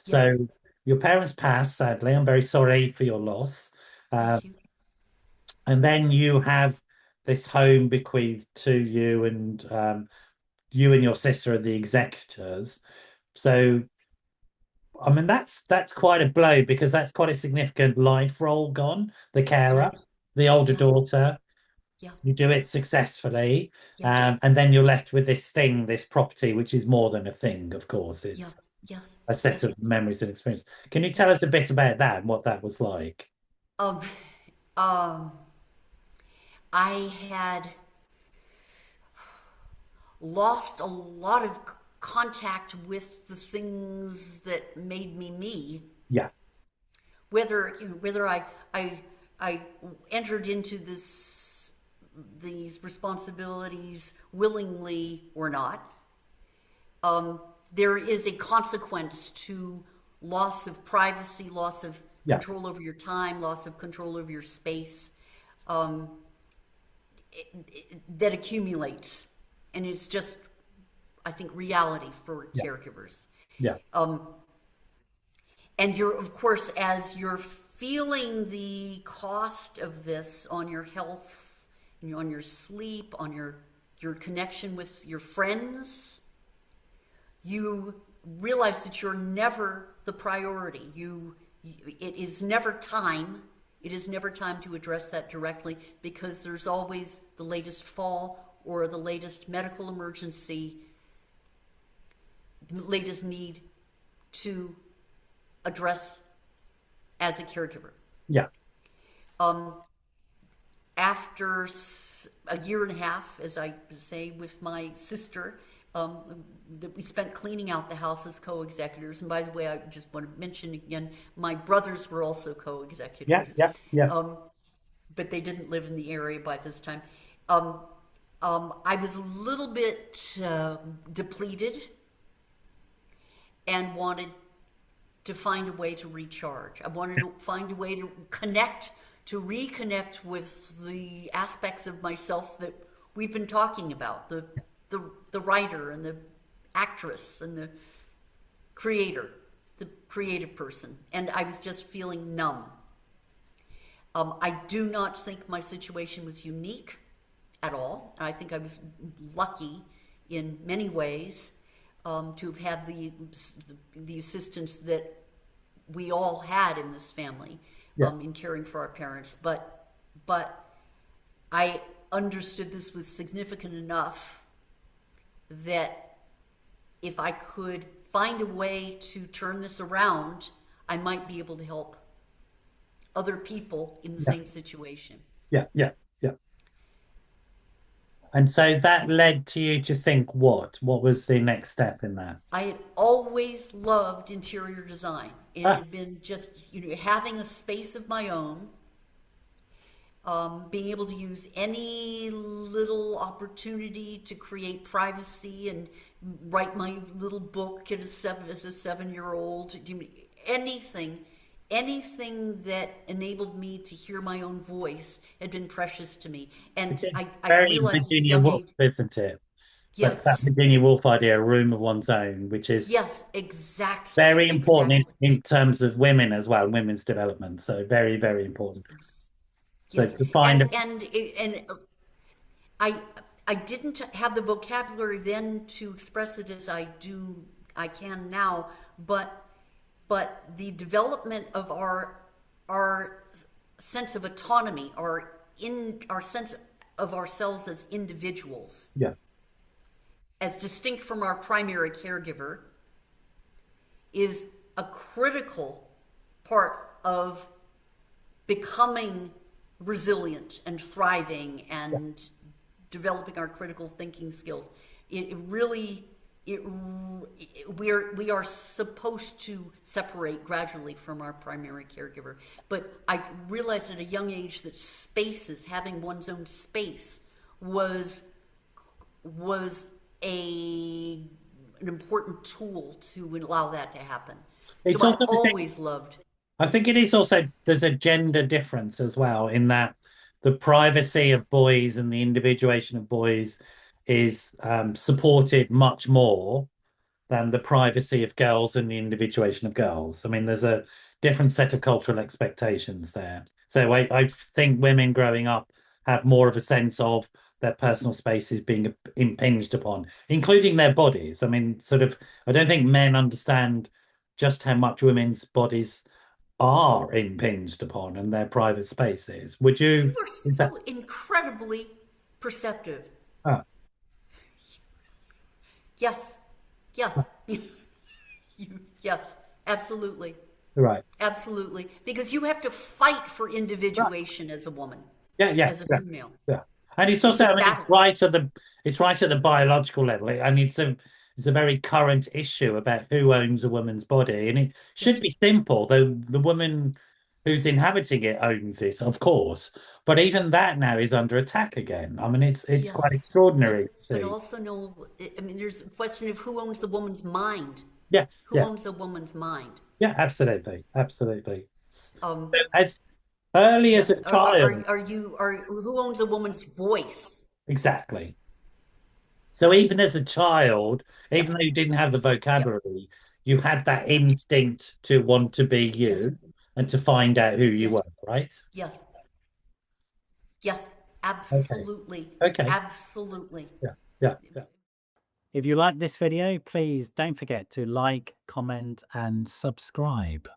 So Yes. your parents passed, sadly. I'm very sorry for your loss. Uh, Thank you. and then you have this home bequeathed to you, and you and your sister are the executors. So, I mean, that's quite a blow because that's quite a significant life role gone. The Yeah. carer, the older Yeah. daughter, Yeah. you do it successfully, Yeah. and then you're left with this thing, this property, which is more than a thing, of course. Yeah. It's Yes. a set Yes. of memories and experience. Can you tell Yes. us a bit about that and what that was like? Um, um, I had lost a lot of contact with the things that made me me. Yeah, Whether I I entered into these responsibilities willingly or not, there is a consequence to loss of privacy, loss of yeah, control over your time, loss of control over your space, that accumulates, and it's just, I think, reality for yeah, caregivers. yeah, And you're, of course, as you're feeling the cost of this on your health, on your sleep, on your connection with your friends, you realize that you're never the priority. It is never time. It is never time to address that directly because there's always the latest fall or the latest medical emergency, the latest need to address as a caregiver. yeah. After a year and a half, as I say, with my sister, that we spent cleaning out the house as co-executors. And by the way, I just want to mention again, my brothers were also Yeah, co-executors, yeah, yeah. but they didn't live in the area by this time. I was a little bit depleted and wanted to find a way to recharge. I wanted to find a way to reconnect with the aspects of myself that we've been talking about, the writer and the actress and the creator, the creative person. And I was just feeling numb. I do not think my situation was unique at all. I think I was lucky in many ways to have had the assistance that we all had in this family Yeah. in caring for our parents. But I understood this was significant enough that if I could find a way to turn this around, I might be able to help other people in the Yeah, same situation. yeah, yeah, yeah. And so that led to you to think what? What was the next step in that? I had always loved interior design. It Ah, had been just, having a space of my own, being able to use any little opportunity to create privacy and write my little book as a 7-year old. Anything, anything that enabled me to hear my own voice had been precious to me. it's And I very realized at a Virginia young Woolf, age, isn't it? That's that yes, Virginia Woolf idea, a room of one's own, which is yes, exactly, very important exactly. in terms of women as well, women's development. So very, very important. So Yes, to find a and I I didn't have the vocabulary then to express it as I can now, but the development of our sense of autonomy, our sense of ourselves as individuals, yeah, as distinct from our primary caregiver, is a critical part of becoming resilient and thriving yeah. and developing our critical thinking skills. It really, we are supposed to separate gradually from our primary caregiver. But I realized at a young age that having one's own space, was was a an important tool to allow that to happen. So It's I also, always loved. I think it is also, there's a gender difference as well in that the privacy of boys and the individuation of boys is supported much more, than the privacy of girls and the individuation of girls. I mean, there's a different set of cultural expectations there. So I think women growing up have more of a sense of their personal spaces being impinged upon, including their bodies. I mean, sort of, I don't think men understand just how much women's bodies are impinged upon and their private spaces. Would You you? are Is that, so incredibly perceptive. ah, Yes, yes, yes, absolutely, right. absolutely. Because you have to fight for Right. individuation as a woman, Yeah, yeah, as a yeah, female. yeah. And it's It's also, a I mean, battle. it's right at the biological level, and it's a very current issue about who owns a woman's body, and it should Yes, be simple, though the woman who's inhabiting it owns it, of course. But even that now is under attack again. I mean, it's quite yes. extraordinary to But see. also, no, I mean, there's a question of who owns the woman's mind. Yes, Who yeah, owns a woman's mind? yeah, absolutely, absolutely. So Um, as early as yes. a child, Are who owns a woman's voice? exactly. So even as a child, even Yep. though you didn't have the Yep. vocabulary, you had that instinct to want to be Yes. you and to find out who you were, Yes. right? Yes. Yes. Okay. Absolutely. Okay. Absolutely. Yeah. Yeah. Yeah. If you like this video, please don't forget to like, comment, and subscribe.